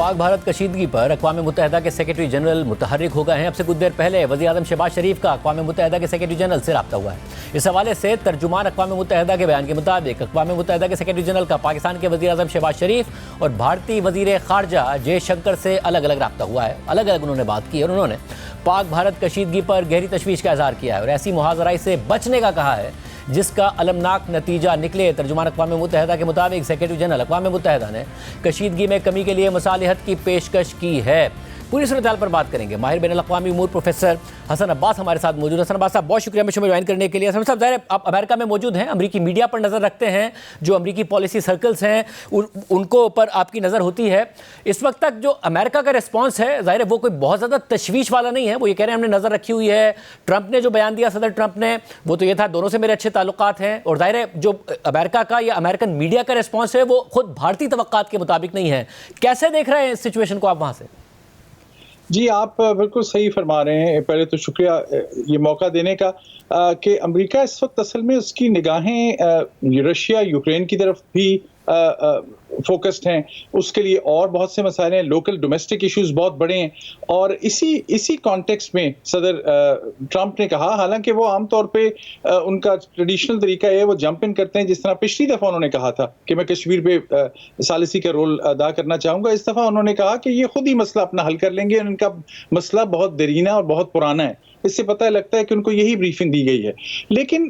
पाक भारत कशीदगी पर अक़वाम मुत्तहिदा के secretary general मुतहर्रिक हो गए हैं। अब से कुछ देर पहले वज़ीर-ए-आज़म शहबाज शरीफ का अक़वाम मुत्तहिदा के सेक्रेटरी जनरल से रब्ता हुआ है। इस हवाले से तर्जुमान अक़वाम मुत्तहिदा के बयान के मुताबिक अक़वाम मुत्तहिदा के सेक्रेटरी जनरल का पाकिस्तान के वज़ीर-ए-आज़म शहबाज शरीफ और भारतीय वज़ीर ख़ारजा जयशंकर से अलग अलग रब्ता हुआ है। अलग अलग उन्होंने बात की और उन्होंने पाक भारत कशीदगी पर गहरी तशवीश का इज़हार किया है और ऐसी मुहाज़राई से बचने का कहा है जिसका अलमनाक नतीजा निकले। तर्जुमान अक़वाम मुत्तहिदा के मुताबिक सेक्रेटरी जनरल अक़वाम मुत्तहिदा ने कशीदगी में कमी के लिए मुसालिहत की पेशकश की है। पूरी सूरत पर बात करेंगे। माहिर बैनुल अक़वामी उमूर प्रोफेसर हसन अब्बास हमारे साथ मौजूद है। हसन अब्बास साहब, बहुत शुक्रिया मुझे ज्वाइन करने के लिए। हसन साहब, ज़ाहिर है आप अमेरिका में मौजूद हैं, अमरीकी मीडिया पर नज़र रखते हैं, जो अमरीकी पॉलिसी सर्कल्स हैं उनको पर आपकी नज़र होती है। इस वक्त तक जो अमेरिका का रिस्पॉन्स है, ज़ाहिर है वो कोई बहुत ज़्यादा तशवीश वाला नहीं है। वो ये कह रहे हैं हमने नज़र रखी हुई है। ट्रंप ने जो बयान दिया, सदर ट्रंप ने, वो तो ये था दोनों से मेरे अच्छे ताल्लुकात हैं। और ज़ाहिर है जो अमेरिका का या अमेरिकन मीडिया का रिस्पॉन्स है वो खुद भारतीय तवक्कात के मुताबिक नहीं है। कैसे देख रहे हैं इस सिचुएशन को आप वहाँ से? जी, आप बिल्कुल सही फरमा रहे हैं। पहले तो शुक्रिया ये मौका देने का कि अमेरिका इस वक्त असल में उसकी निगाहें रशिया यूक्रेन की तरफ भी फोकस्ड हैं। उसके लिए और बहुत से मसाइल हैं, लोकल डोमेस्टिक इश्यूज बहुत बड़े हैं। और इसी कॉन्टेक्स्ट में सदर ट्रंप ने कहा, हालांकि वो आमतौर पे उनका ट्रेडिशनल तरीका है, वो जंप इन करते हैं। जिस तरह पिछली दफ़ा उन्होंने कहा था कि मैं कश्मीर पे सालिसी का रोल अदा करना चाहूँगा, इस दफ़ा उन्होंने कहा कि ये खुद ही मसला अपना हल कर लेंगे। उनका मसला बहुत दरीना और बहुत पुराना है। इससे पता लगता है कि उनको यही ब्रीफिंग दी गई है। लेकिन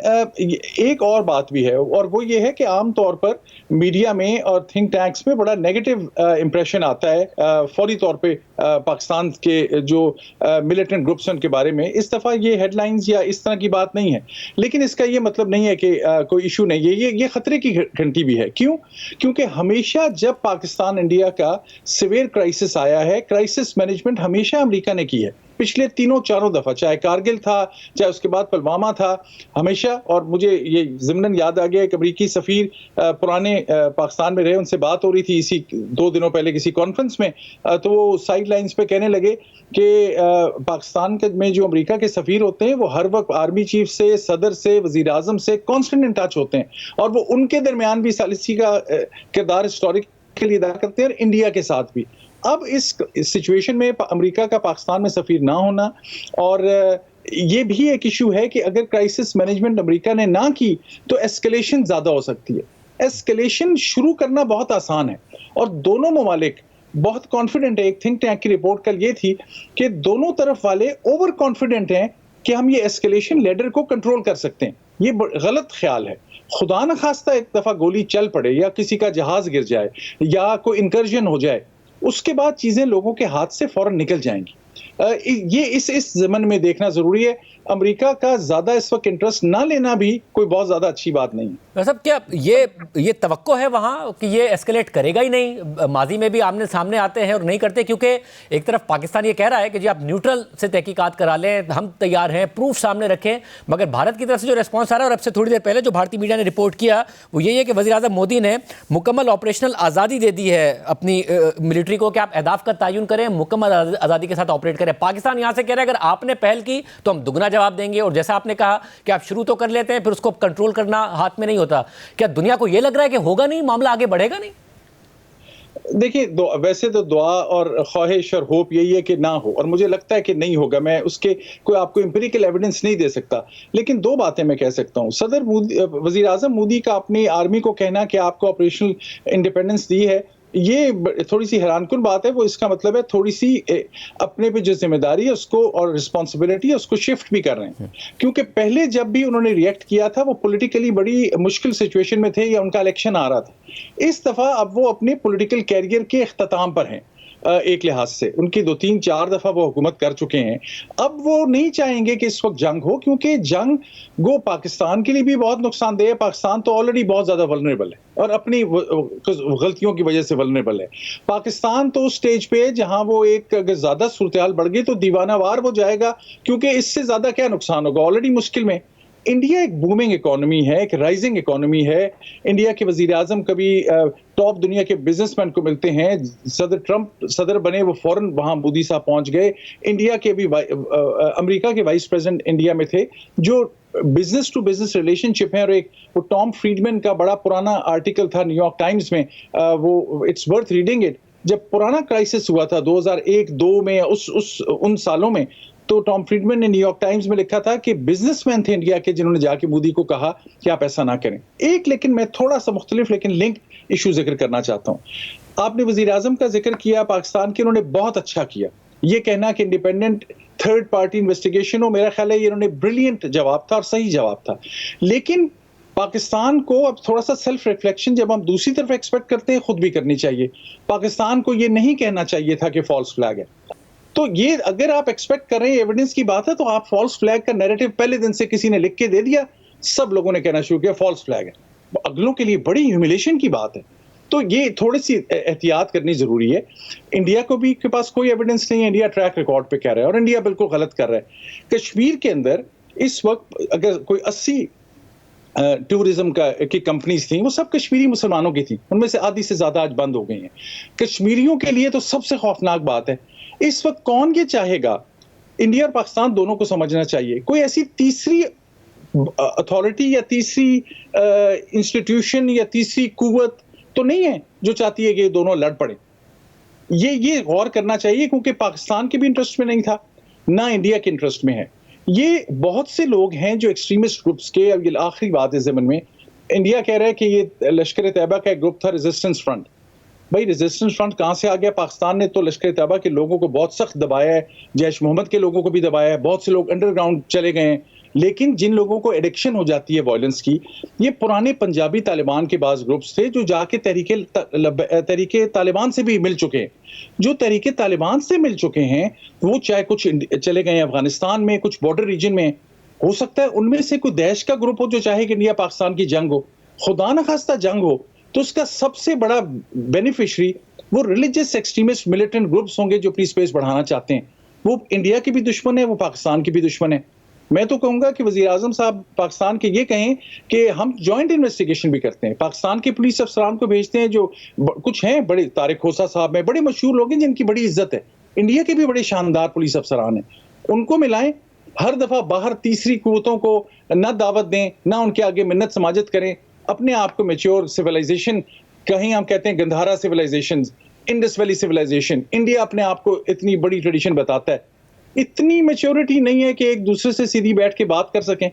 एक और बात भी है और वो ये है कि आम तौर पर मीडिया में और थिंक टैंक्स में बड़ा नेगेटिव इंप्रेशन आता है फौरी तौर पे पाकिस्तान के जो मिलिटेंट ग्रुप्स हैं उनके बारे में। इस दफ़ा ये हेडलाइंस या इस तरह की बात नहीं है, लेकिन इसका ये मतलब नहीं है कि कोई इशू नहीं है। ये खतरे की घंटी भी है। क्यों? क्योंकि हमेशा जब पाकिस्तान इंडिया का सिवियर क्राइसिस आया है, क्राइसिस मैनेजमेंट हमेशा अमेरिका ने की है। पिछले तीनों चारों दफा, चाहे कारगिल था, चाहे उसके बाद पुलवामा था, हमेशा। और मुझे ये ज़िम्नन याद आ गया कि अमरीकी सफ़ीर पुराने पाकिस्तान में रहे, उनसे बात हो रही थी इसी 2 दिनों पहले किसी कॉन्फ्रेंस में, तो वो साइड लाइन्स पे कहने लगे कि पाकिस्तान में जो अमेरिका के सफ़ीर होते हैं वो हर वक्त आर्मी चीफ से, सदर से, वज़ीर आज़म से कॉन्स्टेंट इन टच होते हैं और वो उनके दरमियान भी सालिसी का किरदार हिस्टोरिकली अदा करते हैं और इंडिया के साथ भी। अब इस सिचुएशन में अमेरिका का पाकिस्तान में सफीर ना होना और ये भी एक इशू है कि अगर क्राइसिस मैनेजमेंट अमेरिका ने ना की तो एस्केलेशन ज्यादा हो सकती है। एस्केलेशन शुरू करना बहुत आसान है और दोनों ममालिक बहुत कॉन्फिडेंट है। एक थिंक टैंक की रिपोर्ट कल ये थी कि दोनों तरफ वाले ओवर कॉन्फिडेंट हैं कि हम ये एस्केलेशन लेडर को कंट्रोल कर सकते हैं। ये गलत ख्याल है। खुदा न खास्ता एक दफा गोली चल पड़े या किसी का जहाज गिर जाए या कोई इंकर्जन हो जाए, उसके बाद चीजें लोगों के हाथ से फौरन निकल जाएंगी। ये इस ज़मन में देखना जरूरी है। अमेरिका का ज्यादा इस वक्त इंटरेस्ट ना लेना भी कोई बहुत ज्यादा अच्छी बात नहीं है। साहब, क्या ये तवक्को है वहाँ कि ये एस्केलेट करेगा ही नहीं? माजी में भी आमने सामने आते हैं और नहीं करते, क्योंकि एक तरफ पाकिस्तान ये कह रहा है कि जी आप न्यूट्रल से तहकीकात करा लें, हम तैयार हैं, प्रूफ सामने रखें, मगर भारत की तरफ से जो रिस्पॉन्स आ रहा है और अब से थोड़ी देर पहले जो भारतीय मीडिया ने रिपोर्ट किया वो यही है कि वज़ीर-ए-आज़म मोदी ने मुकम्मल ऑपरेशनल आज़ादी दे दी है अपनी मिलिट्री को कि आप अहदाफ का तयन करें, मुकम्मल आज़ादी के साथ ऑपरेट करें। पाकिस्तान यहाँ से कह रहा है अगर आपने पहल की तो हम दुगना जवाब देंगे। और जैसा आपने कहा कि आप शुरू तो कर लेते हैं, फिर उसको कंट्रोल करना हाथ में नहीं होता। क्या दुनिया को यह लग रहा है कि होगा नहीं, मामला आगे बढ़ेगा नहीं? देखिए, वैसे तो दुआ और ख्वाहिश और होप यही है कि ना हो, और मुझे लगता है कि नहीं होगा। मैं उसके कोई आपको एम्पिरिकल एविडेंस नहीं दे सकता, लेकिन 2 बातें मैं कह सकता हूं। सदर वजीर आजम मोदी का अपनी आर्मी को कहना कि आपको ऑपरेशनल इंडिपेंडेंस दी है, ये थोड़ी सी हैरानकुन बात है। वो इसका मतलब है थोड़ी सी अपने पे जो जिम्मेदारी है उसको और रिस्पॉन्सिबिलिटी है उसको शिफ्ट भी कर रहे हैं। क्योंकि पहले जब भी उन्होंने रिएक्ट किया था वो पॉलिटिकली बड़ी मुश्किल सिचुएशन में थे या उनका इलेक्शन आ रहा था। इस दफा अब वो अपने पॉलिटिकल कैरियर के इख्तिताम पर हैं। एक लिहाज से उनकी 2, 3, 4 दफा वो हुकूमत कर चुके हैं। अब वो नहीं चाहेंगे कि इस वक्त जंग हो, क्योंकि जंग वो पाकिस्तान के लिए भी बहुत नुकसानदेह है। पाकिस्तान तो ऑलरेडी बहुत ज्यादा वल्नरेबल है और अपनी गलतियों की वजह से वल्नरेबल है। पाकिस्तान तो उस स्टेज पे है जहां वो एक अगर ज्यादा सूरत-ए-हाल बढ़ गई तो दीवानावार हो जाएगा, क्योंकि इससे ज्यादा क्या नुकसान होगा, ऑलरेडी मुश्किल में। इंडिया एक बूमिंग इकोनॉमी है, एक राइजिंग इकोनॉमी है। इंडिया के वजीर आजम कभी टॉप दुनिया के बिजनेसमैन को मिलते हैं। सदर ट्रंप सदर बने, वो फौरन वहां मोदी साहब पहुंच गए। इंडिया के भी अमेरिका के वाइस प्रेसिडेंट इंडिया में थे, जो बिजनेस टू बिजनेस रिलेशनशिप है। और एक वो टॉम फ्रीडमैन का बड़ा पुराना आर्टिकल था न्यूयॉर्क टाइम्स में, वो इट्स वर्थ रीडिंग इट, जब पुराना क्राइसिस हुआ था 2001-2 में, उन सालों में, तो टॉम फ्रीडमैन ने न्यूयॉर्क टाइम्स में लिखा था कि बिजनेसमैन थे इंडिया के जिन्होंने जाके मोदी को कहा कि आप ऐसा ना करें। लेकिन मैं थोड़ा सा मुख्तलिफ लेकिन लिंक इशू जिक्र करना चाहता हूँ। आपने वजीर आजम का जिक्र किया पाकिस्तान के, उन्होंने बहुत अच्छा किया। ये कहना कि इंडिपेंडेंट थर्ड पार्टी इन्वेस्टिगेशन हो, मेरा ख्याल है ये इन्होंने ब्रिलियंट जवाब था और सही जवाब था। लेकिन पाकिस्तान को अब थोड़ा सा सेल्फ रिफ्लेक्शन जब हम दूसरी तरफ एक्सपेक्ट करते हैं, खुद भी करनी चाहिए। पाकिस्तान को ये नहीं कहना चाहिए था कि फॉल्स फ्लैग है। तो ये अगर आप एक्सपेक्ट कर रहे हैं, एविडेंस की बात है, तो आप फॉल्स फ्लैग का नैरेटिव पहले दिन से किसी ने लिख के दे दिया, सब लोगों ने कहना शुरू किया फॉल्स फ्लैग है। अगलों के लिए बड़ी ह्यूमिलेशन की बात है। तो ये थोड़ी सी एहतियात करनी जरूरी है। इंडिया को भी के पास कोई एविडेंस नहीं है, इंडिया ट्रैक रिकॉर्ड पे कह रहा है और इंडिया बिल्कुल गलत कर रहा है। कश्मीर के अंदर इस वक्त अगर कोई 80 टूरिज्म की कंपनीज थी, वो सब कश्मीरी मुसलमानों की थी, उनमें से आधी से ज्यादा आज बंद हो गई हैं। कश्मीरियों के लिए तो सबसे खौफनाक बात है। इस वक्त कौन ये चाहेगा, इंडिया और पाकिस्तान दोनों को समझना चाहिए, कोई ऐसी तीसरी अथॉरिटी या तीसरी इंस्टीट्यूशन या तीसरी कुव्वत तो नहीं है जो चाहती है कि ये दोनों लड़ पड़े। ये गौर करना चाहिए, क्योंकि पाकिस्तान के भी इंटरेस्ट में नहीं था, ना इंडिया के इंटरेस्ट में है। ये बहुत से लोग हैं जो एक्सट्रीमिस्ट ग्रुप्स के, अब ये आखिरी बात है ज़मन में, इंडिया कह रहा है कि ये लश्कर तैयबा का एक ग्रुप था, रेजिस्टेंस फ्रंट। भाई रेजिस्टेंस फ्रंट कहां से आ गया? पाकिस्तान ने तो लश्कर तैयबा के लोगों को बहुत सख्त दबाया है, जैश मोहम्मद के लोगों को भी दबाया है, बहुत से लोग अंडरग्राउंड चले गए हैं। लेकिन जिन लोगों को एडिक्शन हो जाती है वायलेंस की, ये पुराने पंजाबी तालिबान के बाज़ ग्रुप्स थे जो जाके तहरीके तालिबान से भी मिल चुके हैं। जो तहरीके तालिबान से मिल चुके हैं वो चाहे कुछ चले गए अफगानिस्तान में, कुछ बॉर्डर रीजन में, हो सकता है उनमें से कोई देश का ग्रुप हो जो चाहे कि इंडिया पाकिस्तान की जंग हो, खुदा न खास्ता जंग हो, तो उसका सबसे बड़ा बेनिफिशरी वो रिलीजियस एक्सट्रीमिस्ट मिलिटेंट ग्रुप्स होंगे जो पीस स्पेस बढ़ाना चाहते हैं। वो इंडिया के भी दुश्मन है, वो पाकिस्तान के भी दुश्मन है। मैं तो कहूंगा कि वजीर आजम साहब पाकिस्तान के ये कहें कि हम जॉइंट इन्वेस्टिगेशन भी करते हैं, पाकिस्तान के पुलिस अफसरान को भेजते हैं जो कुछ हैं बड़े, तारिक खोसा साहब में बड़े मशहूर लोग हैं जिनकी बड़ी इज्जत है, इंडिया के भी बड़े शानदार पुलिस अफसरान हैं, उनको मिलाएं। हर दफा बाहर तीसरी कुव्वतों को न दावत दें, ना उनके आगे मिन्नत समाजत करें। अपने आप को मेच्योर सिविलाइजेशन, कहीं हम कहते हैं Gandhara civilisation, Indus valley civilisation, India अपने आप को इतनी बड़ी ट्रेडिशन बताता है, इतनी मैच्योरिटी नहीं है कि एक दूसरे से सीधी बैठ के बात कर सकें।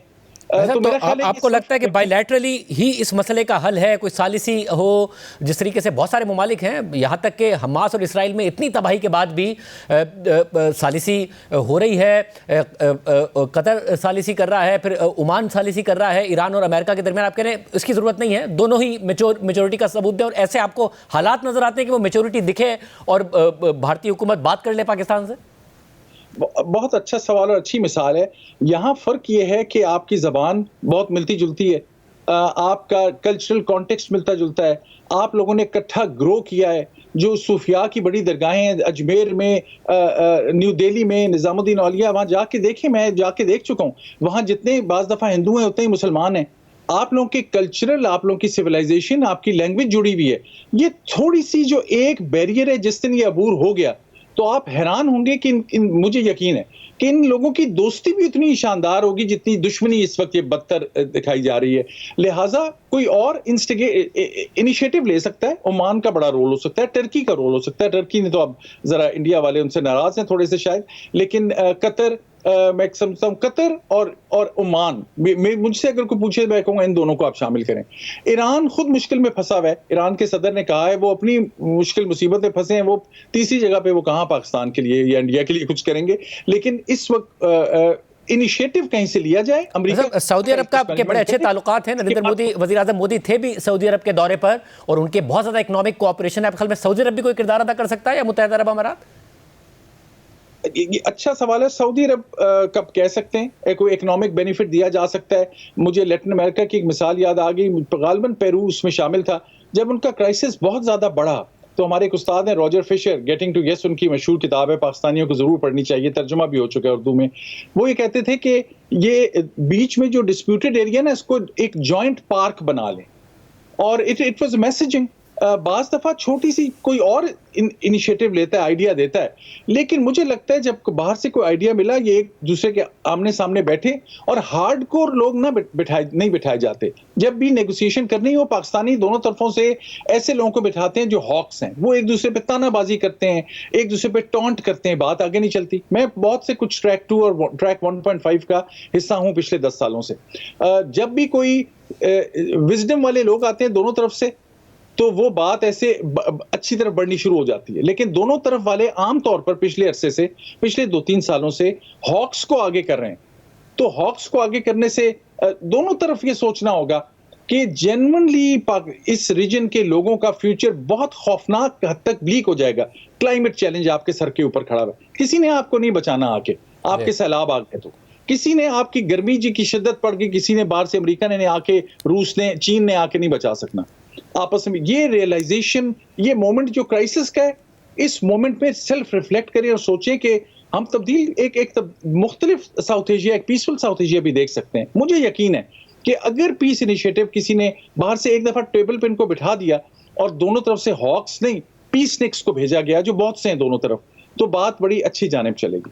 तो मेरा ख्याल है आपको लगता है कि बायलैटरली ही इस मसले का हल है, कोई सालिसी हो? जिस तरीके से बहुत सारे ममालिक हैं, यहाँ तक कि हमास और इसराइल में इतनी तबाही के बाद भी सालिसी हो रही है, कतर सालिसी कर रहा है, फिर ओमान सालिसी कर रहा है, ईरान और अमेरिका के दरमियान। आप कह रहे हैं इसकी ज़रूरत नहीं है, दोनों ही मेच्योरिटी का सबूत दें, और ऐसे आपको हालात नज़र आते हैं कि वो मेच्योरिटी दिखे और भारतीय हुकूमत बात कर ले पाकिस्तान से? बहुत अच्छा सवाल और अच्छी मिसाल है। यहाँ फर्क ये है कि आपकी ज़बान बहुत मिलती जुलती है, आपका कल्चरल कॉन्टेक्स्ट मिलता जुलता है, आप लोगों ने इकट्ठा ग्रो किया है। जो सूफिया की बड़ी दरगाहें हैं अजमेर में, न्यू दिल्ली में, निज़ामुद्दीन औलिया, वहाँ जाके देखें, मैं जाके देख चुका हूँ। वहाँ जितने बाज़ दफ़ा हिंदू हैं उतने ही मुसलमान हैं। आप लोगों के कल्चरल, आप लोगों की सिविलाइजेशन, आपकी लैंग्वेज जुड़ी हुई है। ये थोड़ी सी जो एक बैरियर है, जिस दिन ये अबूर हो गया तो आप हैरान होंगे कि मुझे यकीन है कि इन लोगों की दोस्ती भी उतनी शानदार होगी जितनी दुश्मनी इस वक्त ये बदतर दिखाई जा रही है। लिहाजा कोई और इनिशिएटिव ले सकता है, ओमान का बड़ा रोल हो सकता है, टर्की का रोल हो सकता है। टर्की ने तो अब जरा इंडिया वाले उनसे नाराज हैं थोड़े से शायद, लेकिन कतर, मैं समझता हूँ कतर और ओमान, मुझसे अगर कोई पूछे मैं कहूँगा इन दोनों को आप शामिल करें। ईरान खुद मुश्किल में फंसा हुआ है, ईरान के सदर ने कहा है वो अपनी मुश्किल मुसीबत में फंसे हैं, वो तीसरी जगह पे वो कहाँ पाकिस्तान के लिए या इंडिया के लिए कुछ करेंगे। लेकिन इस वक्त इनिशिएटिव कहीं से लिया जाए। अमेरिका, सऊदी अरब का आपके बड़े अच्छे ताल्लुकात हैं, नरेंद्र मोदी, वज़ीर आज़म मोदी थे भी सऊदी अरब के दौरे पर और उनके बहुत ज़्यादा इकोनॉमिक कोऑपरेशन है। आपके ख्याल में सऊदी अरब भी कोई किरदार अदा कर सकता है या मुत्तहिदा अरब अमारात? ये अच्छा सवाल है। सऊदी अरब कब कह सकते हैं कोई इकोनॉमिक बेनिफिट दिया जा सकता है? मुझे लैटिन अमेरिका की एक मिसाल याद आ गई, गालिबन पेरू उसमें शामिल था। जब उनका क्राइसिस बहुत ज़्यादा बढ़ा तो हमारे एक उस्ताद हैं Roger Fisher, getting to yes उनकी मशहूर किताब है, पाकिस्तानियों को ज़रूर पढ़नी चाहिए, तर्जुमा भी हो चुका है उर्दू में। वो ये कहते थे कि ये बीच में जो डिस्प्यूटेड एरिया ना, इसको एक जॉइंट पार्क बना लें। और इट वाज मैसेजिंग, बाज़ दफ़ा छोटी सी कोई और इनिशिएटिव लेता है, आइडिया देता है, लेकिन मुझे लगता है जब बाहर से कोई आइडिया मिला, ये एक दूसरे के आमने सामने बैठे और हार्डकोर लोग ना नहीं बिठाए जाते। जब भी नेगोशिएशन करनी हो, पाकिस्तानी दोनों तरफों से ऐसे लोगों को बिठाते हैं जो हॉक्स हैं, वो एक दूसरे पे तानाबाजी करते हैं, एक दूसरे पे टॉन्ट करते हैं, बात आगे नहीं चलती। मैं बहुत से कुछ ट्रैक 2 और ट्रैक 1.5 का हिस्सा हूं पिछले 10 सालों से। जब भी कोई विजडम वाले लोग आते हैं दोनों तरफ से, तो वो बात ऐसे अच्छी तरह बढ़नी शुरू हो जाती है। लेकिन दोनों तरफ वाले आम तौर पर पिछले अरसे से, पिछले 2-3 सालों से हॉक्स को आगे कर रहे हैं। तो हॉक्स को आगे करने से दोनों तरफ ये सोचना होगा कि जेन्युइनली इस रीजन के लोगों का फ्यूचर बहुत खौफनाक हद तक ब्लीक हो जाएगा। क्लाइमेट चैलेंज आपके सर के ऊपर खड़ा है, किसी ने आपको नहीं बचाना आके, आपके सैलाब आ गए तो किसी ने आपकी गर्मी जी की शिद्दत पड़ गई, किसी ने बाहर से अमेरिका ने आके, रूस ने, चीन ने आके नहीं बचा सकना। आपस में ये रियलाइजेशन, ये मोमेंट जो क्राइसिस का है, इस मोमेंट में सेल्फ रिफ्लेक्ट करें और सोचें कि हम तब्दील एक मुख्तलिफ साउथ एशिया, एक पीसफुल साउथ एशिया भी देख सकते हैं। मुझे यकीन है कि अगर पीस इनिशिएटिव किसी ने बाहर से एक दफा टेबल पे इनको बिठा दिया और दोनों तरफ से हॉक्स नहीं, पीसनिक्स को भेजा गया जो बहुत से हैं दोनों तरफ, तो बात बड़ी अच्छी जानिब चलेगी।